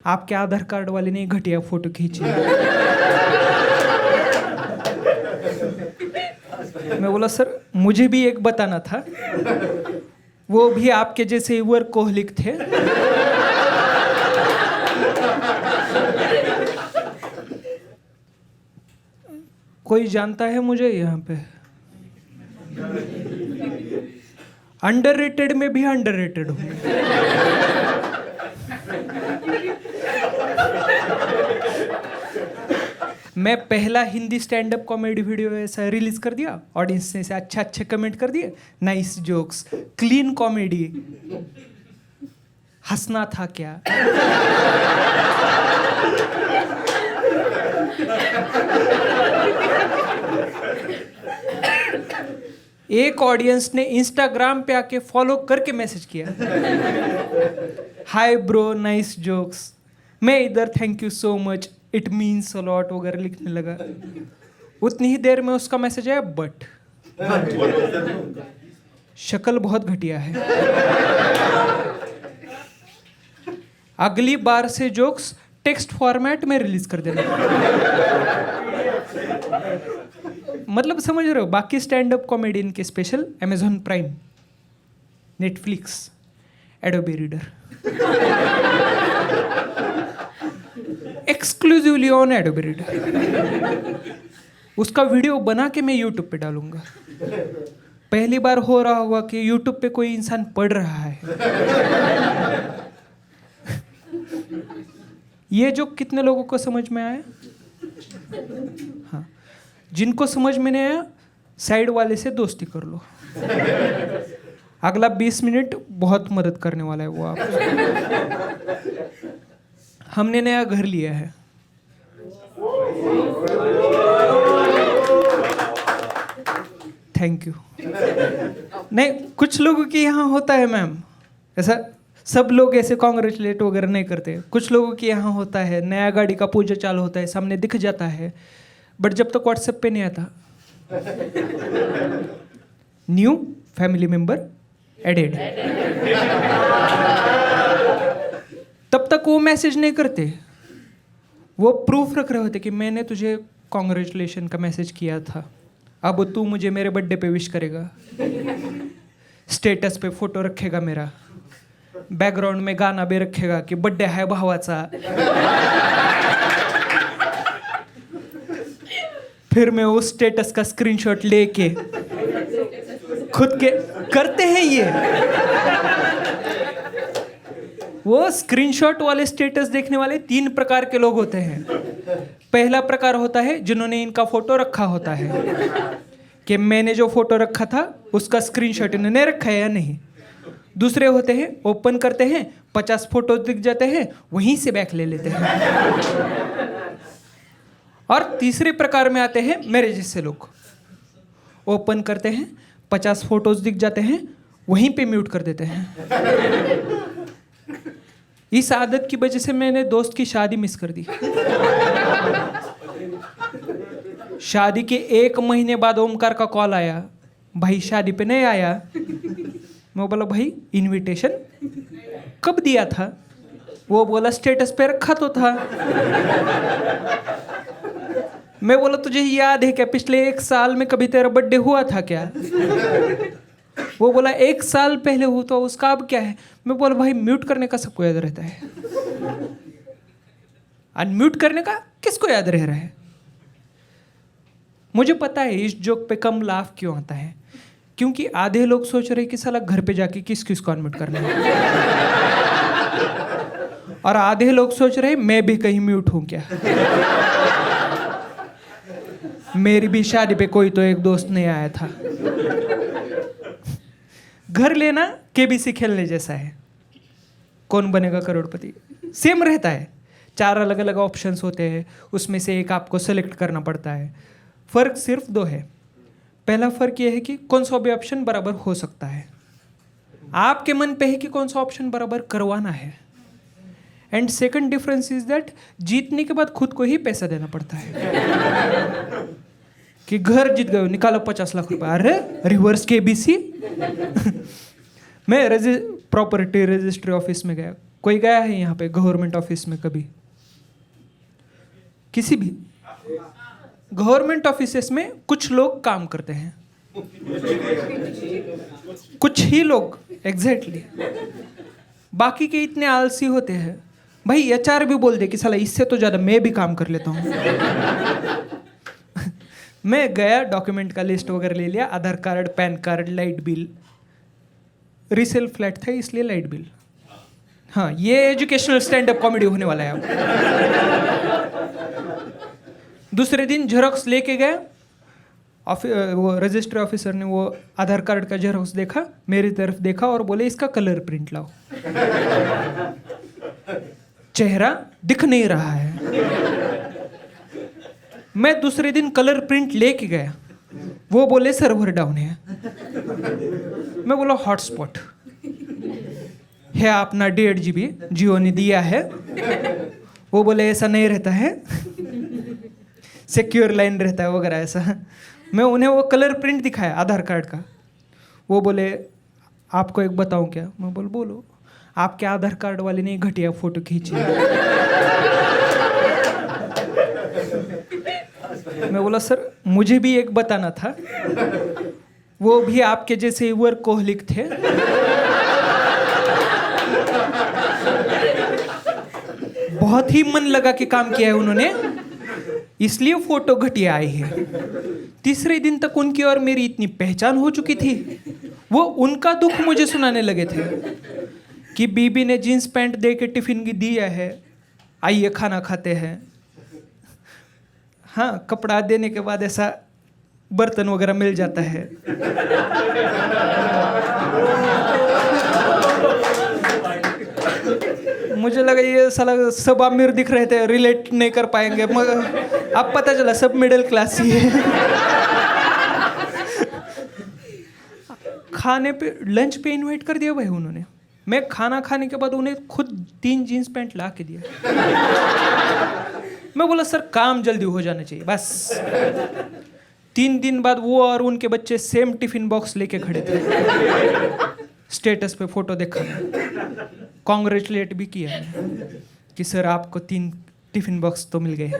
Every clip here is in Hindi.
आपके आधार कार्ड वाले ने घटिया फोटो खींची। मैं बोला सर मुझे भी एक बताना था, वो भी आपके जैसे वर्कोहलिक थे। कोई जानता है मुझे यहाँ पे? अंडररेटेड में भी अंडररेटेड हूँ। मैं पहला Hindi stand up comedy video ऐसा रिलीज कर दिया, ऑडियंस ने से अच्छे अच्छे कमेंट कर दिए, नाइस जोक्स, क्लीन कॉमेडी। हंसना था क्या? एक ऑडियंस ने इंस्टाग्राम पे आके फॉलो करके मैसेज किया, हाय ब्रो नाइस जोक्स। मैं इधर thank you so much, it means a lot वगैरह लिखने लगा। उतनी ही देर में उसका मैसेज आया बट शक्ल बहुत घटिया है, अगली बार से जोक्स टेक्स्ट फॉर्मेट में रिलीज कर देना। मतलब समझ रहे हो, बाकी स्टैंड अप कॉमेडियन के special Amazon prime, Netflix, Adobe reader, exclusively on Adobe reader. उसका वीडियो बना के मैं यूट्यूब पे डालूंगा। पहली बार हो रहा होगा कि यूट्यूब पे कोई इंसान पढ़ रहा है। ये जो कितने लोगों को समझ में आया? हाँ, जिनको समझ में नहीं आया साइड वाले से दोस्ती कर लो, अगला 20 मिनट बहुत मदद करने वाला है वो आप। हमने नया घर लिया है, थैंक यू। नहीं, कुछ लोगों के यहाँ होता है मैम ऐसा, सब लोग ऐसे कॉन्ग्रेचुलेट वगैरह नहीं करते। कुछ लोगों के यहाँ होता है, नया गाड़ी का पूजा चालू होता है, सामने दिख जाता है, बट जब तक व्हाट्सएप पे नहीं आता, न्यू फैमिली मेंबर एडेड, तब तक वो मैसेज नहीं करते। वो प्रूफ रख रहे होते कि मैंने तुझे कॉन्ग्रेचुलेशन का मैसेज किया था, अब तू मुझे मेरे बर्थडे पे विश करेगा, स्टेटस पे फोटो रखेगा मेरा, बैकग्राउंड में गाना भी रखेगा कि बर्थडे है भावाचा। फिर मैं उस स्टेटस का स्क्रीनशॉट लेके खुद के करते हैं ये। वो स्क्रीनशॉट वाले स्टेटस देखने वाले 3 प्रकार के लोग होते हैं। पहला प्रकार होता है जिन्होंने इनका फोटो रखा होता है कि मैंने जो फोटो रखा था उसका स्क्रीनशॉट इन्होंने रखा है या नहीं। दूसरे होते हैं ओपन करते हैं, 50 फोटो दिख जाते हैं, वहीं से बैक ले लेते हैं। और तीसरे प्रकार में आते हैं मेरे जैसे लोग, ओपन करते हैं, 50 फोटोज दिख जाते हैं, वहीं पे म्यूट कर देते हैं। इस आदत की वजह से मैंने दोस्त की शादी मिस कर दी। शादी के 1 महीने बाद ओमकार का कॉल आया, भाई शादी पे नहीं आया। मैं बोला भाई इनविटेशन कब दिया था? वो बोला स्टेटस पे रखा तो था। मैं बोला तुझे याद है क्या पिछले 1 साल में कभी तेरा बर्थडे हुआ था क्या? वो बोला 1 साल पहले हुआ तो उसका अब क्या है? मैं बोला भाई म्यूट करने का सबको याद रहता है, अनम्यूट करने का किसको याद रह रहा है? मुझे पता है इस जोक पे कम लाफ क्यों आता है, क्योंकि आधे लोग सोच रहे कि साला घर पे जाके किस किस को अनम्यूट करना है, और आधे लोग सोच रहे मैं भी कहीं म्यूट हूं क्या। मेरी भी शादी पे कोई तो एक दोस्त नहीं आया था। घर लेना केबीसी खेलने जैसा है, कौन बनेगा करोड़पति, सेम रहता है। 4 अलग अलग ऑप्शंस होते हैं, उसमें से एक आपको सेलेक्ट करना पड़ता है। फर्क सिर्फ 2 है। पहला फर्क यह है कि कौन सा भी ऑप्शन बराबर हो सकता है, आपके मन पे है कि कौन सा ऑप्शन बराबर करवाना है। And second difference is that जीतने के बाद खुद को ही पैसा देना पड़ता है कि घर जीत गए निकालो 50 लाख रुपए। अरे रिवर्स केबीसी। मैं प्रॉपर्टी रजिस्ट्री ऑफिस में गया, कोई गया है यहाँ पे गवर्नमेंट ऑफिस में कभी? किसी भी गवर्नमेंट ऑफिसेस में कुछ लोग काम करते हैं, कुछ ही लोग एग्जैक्टली बाकी के इतने आलसी होते हैं। भाई एचआर भी बोल दे कि साला इससे तो ज़्यादा मैं भी काम कर लेता हूँ। मैं गया, डॉक्यूमेंट का लिस्ट वगैरह ले लिया, Aadhaar card, pan card, light bill, resale flat था इसलिए लाइट बिल। हाँ, ये एजुकेशनल स्टैंड अप कॉमेडी होने वाला है अब। दूसरे दिन जेरोक्स लेके गया, वो रजिस्ट्री ऑफिसर ने वो आधार कार्ड का जेरोक्स देखा, मेरी तरफ देखा और बोले इसका कलर प्रिंट लाओ। चेहरा दिख नहीं रहा है। मैं दूसरे दिन कलर प्रिंट लेके गया, वो बोले सर्वर डाउन है। मैं बोला हॉटस्पॉट है अपना 1.5 GB जियो ने दिया है। वो बोले ऐसा नहीं रहता है, सिक्योर लाइन रहता है वगैरह ऐसा। मैं उन्हें वो कलर प्रिंट दिखाया आधार कार्ड का। वो बोले आपको एक बताऊं क्या? मैं बोलो। आपके आधार कार्ड वाले ने घटिया फोटो खींची। मैं बोला सर मुझे भी एक बताना था, वो भी आपके जैसे वर्कोहलिक थे। बहुत ही मन लगा के काम किया है उन्होंने, इसलिए फोटो घटिया आई है। तीसरे दिन तक उनकी और मेरी इतनी पहचान हो चुकी थी, वो उनका दुख मुझे सुनाने लगे थे कि बीबी ने जीन्स पैंट दे के टिफिन की दिया है, आइए खाना खाते हैं। हाँ, कपड़ा देने के बाद ऐसा बर्तन वगैरह मिल जाता है। मुझे लगा ये साला सब अमीर दिख रहे थे, रिलेट नहीं कर पाएंगे, मगर अब पता चला सब मिडिल क्लास ही है। खाने पे, लंच पे इनवाइट कर दिया भाई उन्होंने। मैं खाना खाने के बाद उन्हें खुद 3 जीन्स पैंट ला के दिया। मैं बोला सर काम जल्दी हो जाना चाहिए बस। 3 दिन बाद वो और उनके बच्चे सेम टिफिन बॉक्स लेके खड़े थे। स्टेटस पे फोटो देखा, कॉन्ग्रेचुलेट भी किया कि सर आपको 3 टिफिन बॉक्स तो मिल गए।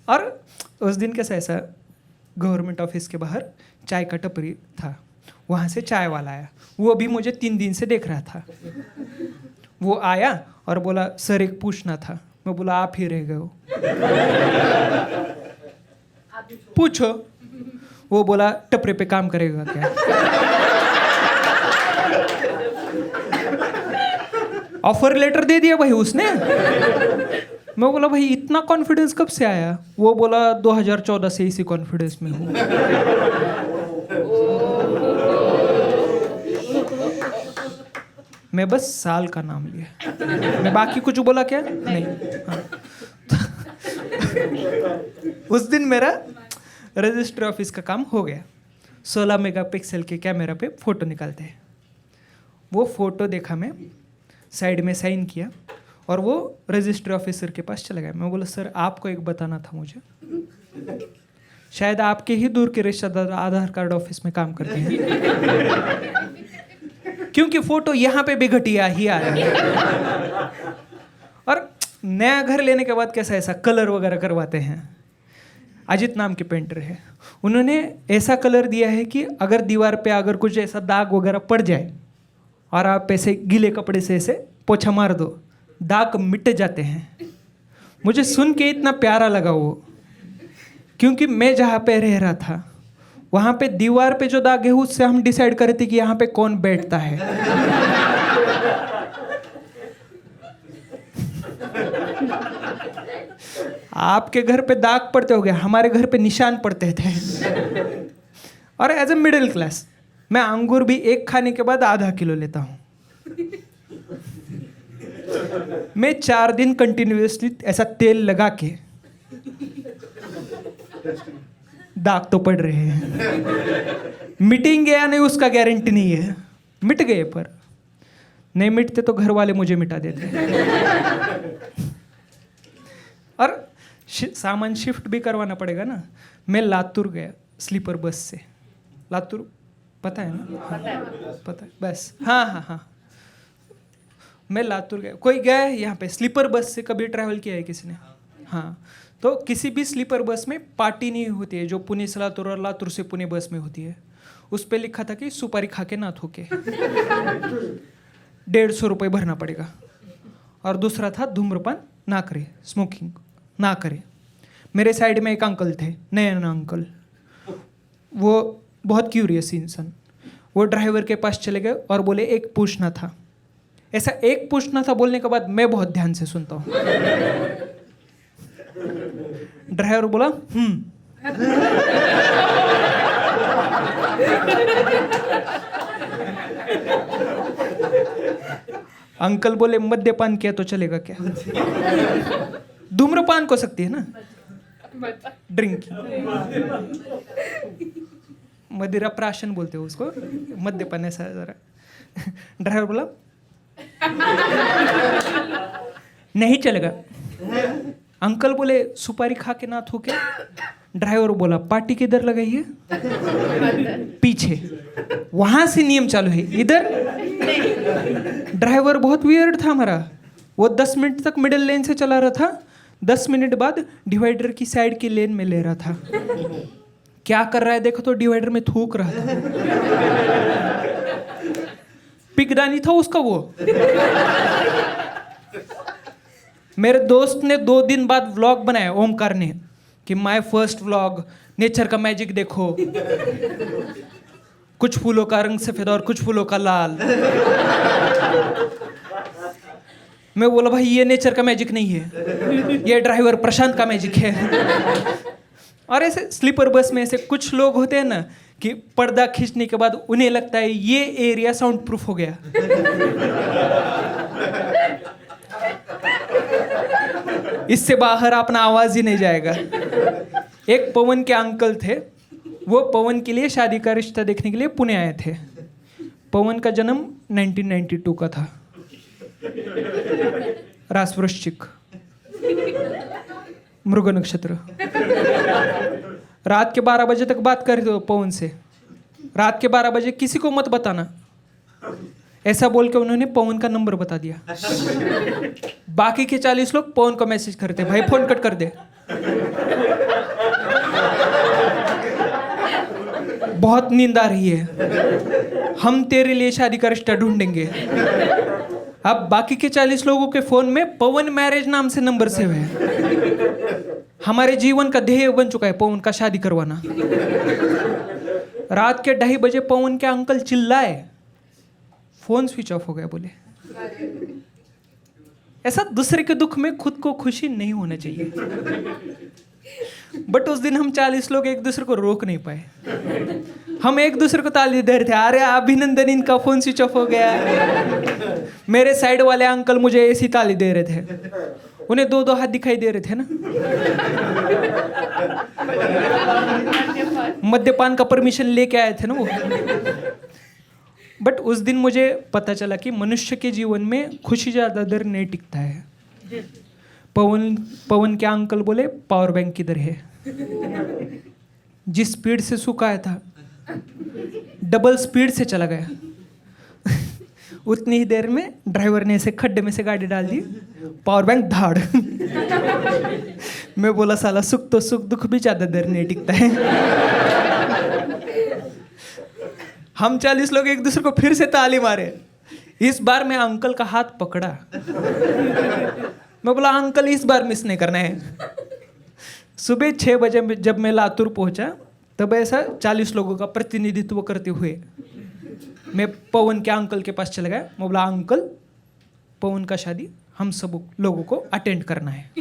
और उस दिन कैसा ऐसा गवर्नमेंट ऑफिस के बाहर चाय का टपरी था, वहाँ से चाय वाला आया। वो भी मुझे 3 दिन से देख रहा था। वो आया और बोला सर एक पूछना था। मैं बोला आप ही रह गए हो, पूछो। वो बोला टपरे पे काम करेगा क्या? ऑफर लेटर दे दिया भाई उसने। मैं बोला भाई इतना कॉन्फिडेंस कब से आया? वो बोला 2014 से इसी कॉन्फिडेंस में हूँ। मैं बस साल का नाम लिया, मैं बाकी कुछ बोला क्या नहीं। हाँ। उस दिन मेरा रजिस्ट्री ऑफिस का काम हो गया। 16 मेगापिक्सल के कैमरा पे फोटो निकालते हैं। वो फोटो देखा मैं, साइड में साइन किया और वो रजिस्ट्री ऑफिसर के पास चला गया। मैं बोला सर आपको एक बताना था मुझे, शायद आपके ही दूर के रिश्तेदार आधार कार्ड ऑफिस में काम करते हैं, क्योंकि फोटो यहाँ पे भी घटिया ही आ रहा है। और नया घर लेने के बाद कैसा ऐसा कलर वगैरह करवाते हैं। अजित नाम के पेंटर है, उन्होंने ऐसा कलर दिया है कि अगर दीवार पे अगर कुछ ऐसा दाग वगैरह पड़ जाए और आप ऐसे गीले कपड़े से ऐसे पोछा मार दो, दाग मिट जाते हैं। मुझे सुन के इतना प्यारा लगा वो, क्योंकि मैं जहाँ पे रह रहा था वहाँ पे दीवार पे जो दाग है उससे हम डिसाइड करे थे कि यहाँ पे कौन बैठता है। आपके घर पे दाग पड़ते हो गए, हमारे घर पे निशान पड़ते थे। और एज ए मिडिल क्लास मैं अंगूर भी एक खाने के बाद आधा किलो लेता हूँ। मैं 4 दिन कंटिन्यूअसली ऐसा तेल लगा के, दाग तो पड़ रहे हैं, मिटेंगे या नहीं उसका गारंटी नहीं है। मिट गए, पर नहीं मिटते तो घर वाले मुझे मिटा देते। और सामान शिफ्ट भी करवाना पड़ेगा ना। मैं लातूर गया स्लीपर बस से। लातूर पता है ना? हाँ, पता है बस। हाँ हाँ हाँ, मैं लातूर गया, कोई गया है यहाँ पे स्लीपर बस से कभी ट्रैवल किया है किसी ने? हाँ, तो किसी भी स्लीपर बस में पार्टी नहीं होती है जो पुणे से लातूर और लातूर से पुणे बस में होती है। उस पर लिखा था कि सुपारी खा के ना थूके, 150 रुपये भरना पड़ेगा। और दूसरा था धूम्रपान ना करे, स्मोकिंग ना करे। मेरे साइड में एक अंकल थे, नयन अंकल, वो बहुत क्यूरियस इंसान। वो ड्राइवर के पास चले गए और बोले एक पूछना था। ऐसा एक पूछना था बोलने के बाद मैं बहुत ध्यान से सुनता हूँ। ड्राइवर बोला अंकल बोले मद्यपान किया तो चलेगा क्या? धूम्रपान को सकती है ना, ड्रिंकिंग। मदिरा प्राशन बोलते हो उसको, मद्यपान ऐसा जरा। ड्राइवर बोला नहीं चलेगा। अंकल बोले सुपारी खा के ना थूके। ड्राइवर बोला पार्टी किधर लगाई है? पीछे। वहां से नियम चालू है, इधर। ड्राइवर बहुत वियर्ड था हमारा। वो 10 मिनट तक मिडिल लेन से चला रहा था, 10 मिनट बाद डिवाइडर की साइड की लेन में ले रहा था। क्या कर रहा है देखो तो डिवाइडर में थूक रहा था। पिगदानी था उसका वो। मेरे दोस्त ने 2 दिन बाद व्लॉग बनाया, ओमकार ने, कि माय फर्स्ट व्लॉग, नेचर का मैजिक देखो, कुछ फूलों का रंग सफेद और कुछ फूलों का लाल। मैं बोला भाई ये नेचर का मैजिक नहीं है, ये ड्राइवर प्रशांत का मैजिक है। और ऐसे स्लीपर बस में ऐसे कुछ लोग होते हैं ना कि पर्दा खींचने के बाद उन्हें लगता है ये एरिया साउंड प्रूफ हो गया। इससे बाहर अपना आवाज ही नहीं जाएगा। एक पवन के अंकल थे, वो पवन के लिए शादी का रिश्ता देखने के लिए पुणे आए थे। पवन का जन्म 1992 का था, रास वृश्चिक, मृग नक्षत्र। रात के 12 बजे तक बात कर दो पवन से। रात के 12 बजे किसी को मत बताना, ऐसा बोल के उन्होंने पवन का नंबर बता दिया। बाकी के 40 लोग पवन को मैसेज करते, भाई फोन कट कर दे, बहुत नींद आ रही है, हम तेरे लिए शादी का रिश्ता ढूंढेंगे। अब बाकी के 40 लोगों के फोन में पवन मैरिज नाम से नंबर सेव है। हमारे जीवन का ध्येय बन चुका है पवन का शादी करवाना। रात के 2:30 बजे पवन के अंकल चिल्लाए, फोन स्विच ऑफ हो गया। बोले ऐसा दूसरे के दुख में खुद को खुशी नहीं होना चाहिए। बट उस दिन हम 40 लोग एक दूसरे को रोक नहीं पाए। हम एक दूसरे को ताली दे रहे थे, अरे अभिनंदन इनका फोन स्विच ऑफ हो गया। मेरे साइड वाले अंकल मुझे ऐसी ताली दे रहे थे, उन्हें 2-2 हाथ दिखाई दे रहे थे ना। मद्यपान का परमिशन लेके आए थे ना वो। बट उस दिन मुझे पता चला कि मनुष्य के जीवन में खुशी ज्यादा देर नहीं टिकता है। पवन के अंकल बोले पावर बैंक किधर है? जिस स्पीड से सुख आया था डबल स्पीड से चला गया। उतनी ही देर में ड्राइवर ने ऐसे खड्डे में से गाड़ी डाल दी, पावर बैंक धाड़। मैं बोला साला सुख तो सुख, दुख भी ज्यादा देर नहीं टिकता है। हम 40 लोग एक दूसरे को फिर से ताली मारे। इस बार मैं अंकल का हाथ पकड़ा। मैं बोला अंकल इस बार मिस नहीं करना है। सुबह 6 बजे जब मैं लातूर पहुंचा तब ऐसा 40 लोगों का प्रतिनिधित्व करते हुए मैं पवन के अंकल के पास चला गया। मैं बोला अंकल पवन का शादी हम सब लोगों को अटेंड करना है,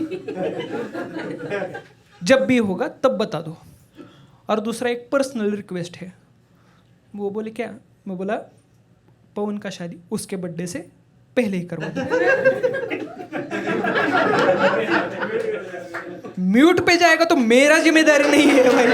जब भी होगा तब बता दो। और दूसरा एक पर्सनल रिक्वेस्ट है। वो बोले क्या? मैं बोला पवन का शादी उसके बर्थडे से पहले ही करवा दो। म्यूट पे जाएगा तो मेरा जिम्मेदारी नहीं है भाई।